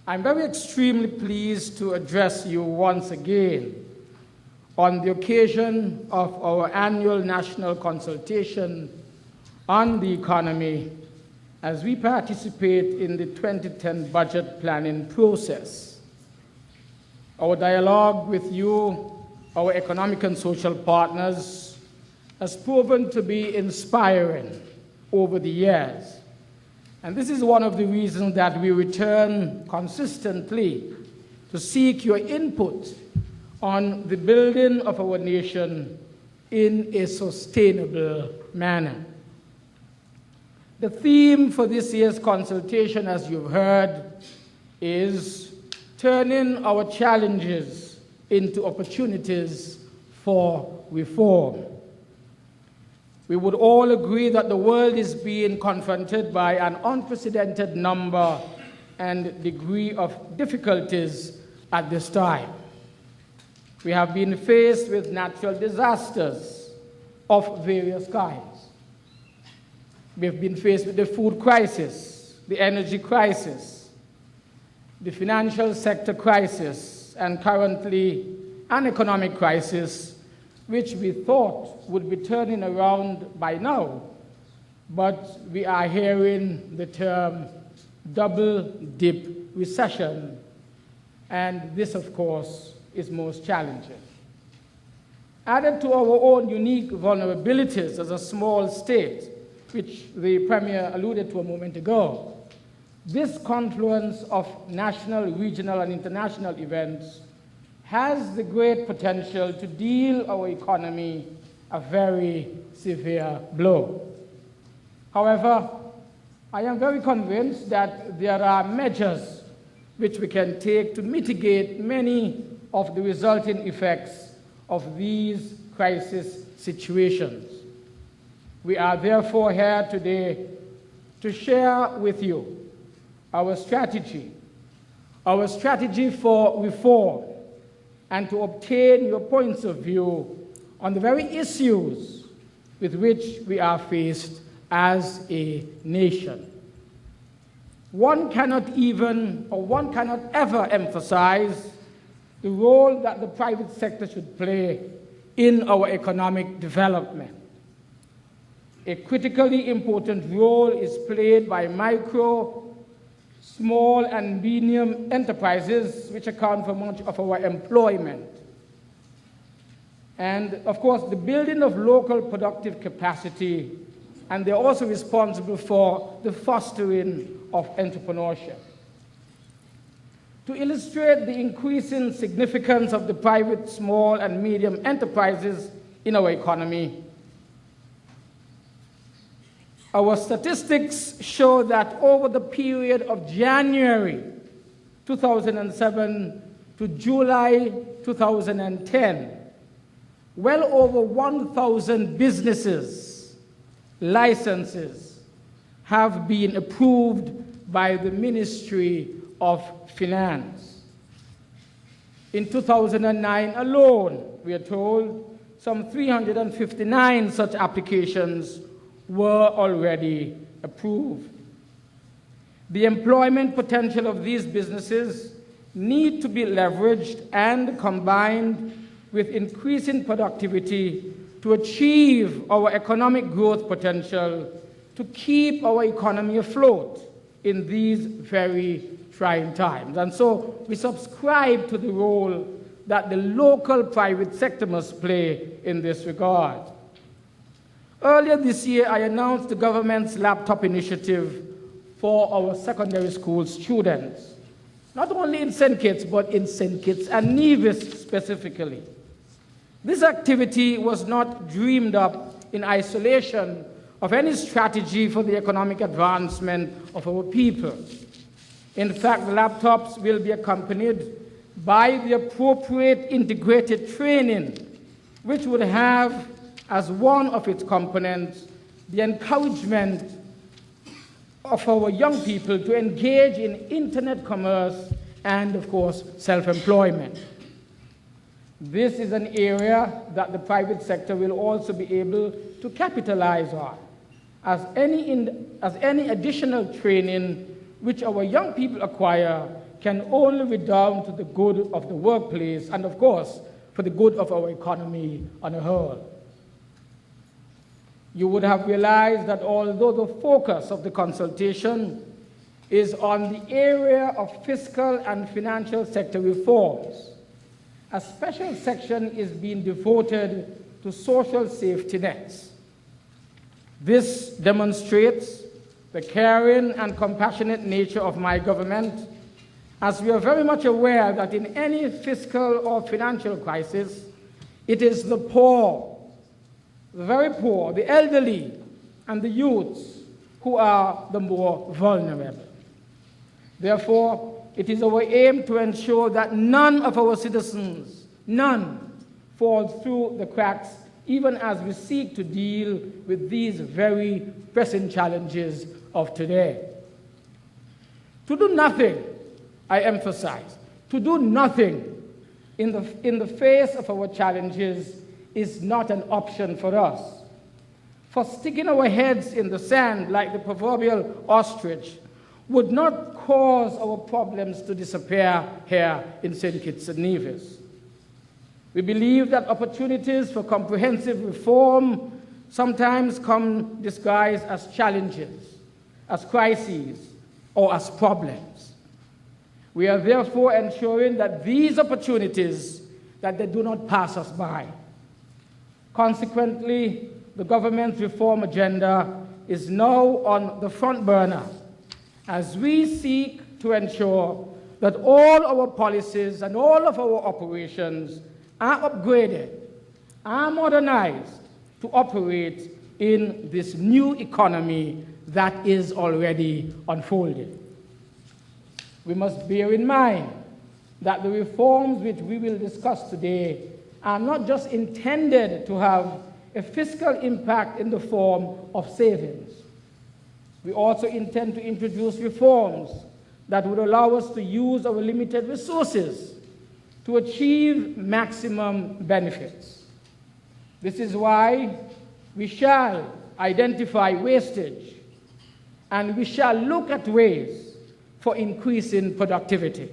I'm very extremely pleased to address you once again on the occasion of our annual national consultation on the economy as we participate in the 2010 budget planning process. Our dialogue with you, our economic and social partners, has proven to be inspiring over the years. And this is one of the reasons that we return consistently to seek your input on the building of our nation in a sustainable manner. The theme for this year's consultation, as you've heard, is turning our challenges into opportunities for reform. We would all agree that the world is being confronted by an unprecedented number and degree of difficulties at this time. We have been faced with natural disasters of various kinds. We've been faced with the food crisis, the energy crisis, the financial sector crisis, and currently an economic crisis which we thought would be turning around by now, but we are hearing the term double-dip recession, and this, of course, is most challenging. Added to our own unique vulnerabilities as a small state, which the Premier alluded to a moment ago, this confluence of national, regional, and international events has the great potential to deal our economy a very severe blow. However, I am very convinced that there are measures which we can take to mitigate many of the resulting effects of these crisis situations. We are therefore here today to share with you our strategy for reform, and to obtain your points of view on the very issues with which we are faced as a nation. One cannot ever emphasize the role that the private sector should play in our economic development. A critically important role is played by micro, small and medium enterprises, which account for much of our employment. And of course, the building of local productive capacity, and they're also responsible for the fostering of entrepreneurship. To illustrate the increasing significance of the private, small and medium enterprises in our economy, our statistics show that over the period of January 2007 to July 2010, well over 1,000 businesses' licenses have been approved by the Ministry of Finance. In 2009 alone, we are told, some 359 such applications were already approved. The employment potential of these businesses need to be leveraged and combined with increasing productivity to achieve our economic growth potential to keep our economy afloat in these very trying times. And so we subscribe to the role that the local private sector must play in this regard. Earlier this year, I announced the government's laptop initiative for our secondary school students, not only in St. Kitts, but in St. Kitts and Nevis specifically. This activity was not dreamed up in isolation of any strategy for the economic advancement of our people. In fact, the laptops will be accompanied by the appropriate integrated training, which would have as one of its components the encouragement of our young people to engage in internet commerce and, of course, self-employment. This is an area that the private sector will also be able to capitalize on, as any additional training which our young people acquire can only redound to the good of the workplace and, of course, for the good of our economy on a whole. You would have realized that although the focus of the consultation is on the area of fiscal and financial sector reforms, a special section is being devoted to social safety nets. This demonstrates the caring and compassionate nature of my government, as we are very much aware that in any fiscal or financial crisis, it is the poor, the very poor, the elderly, and the youths who are the more vulnerable. Therefore, it is our aim to ensure that none of our citizens, none, falls through the cracks, even as we seek to deal with these very pressing challenges of today. To do nothing, I emphasize, to do nothing in the face of our challenges is not an option for us. For sticking our heads in the sand like the proverbial ostrich would not cause our problems to disappear here in St. Kitts and Nevis. We believe that opportunities for comprehensive reform sometimes come disguised as challenges, as crises, or as problems. We are therefore ensuring that these opportunities, that they do not pass us by. Consequently, the government's reform agenda is now on the front burner as we seek to ensure that all our policies and all of our operations are upgraded, are modernized to operate in this new economy that is already unfolding. We must bear in mind that the reforms which we will discuss today are not just intended to have a fiscal impact in the form of savings. We also intend to introduce reforms that would allow us to use our limited resources to achieve maximum benefits. This is why we shall identify wastage and we shall look at ways for increasing productivity.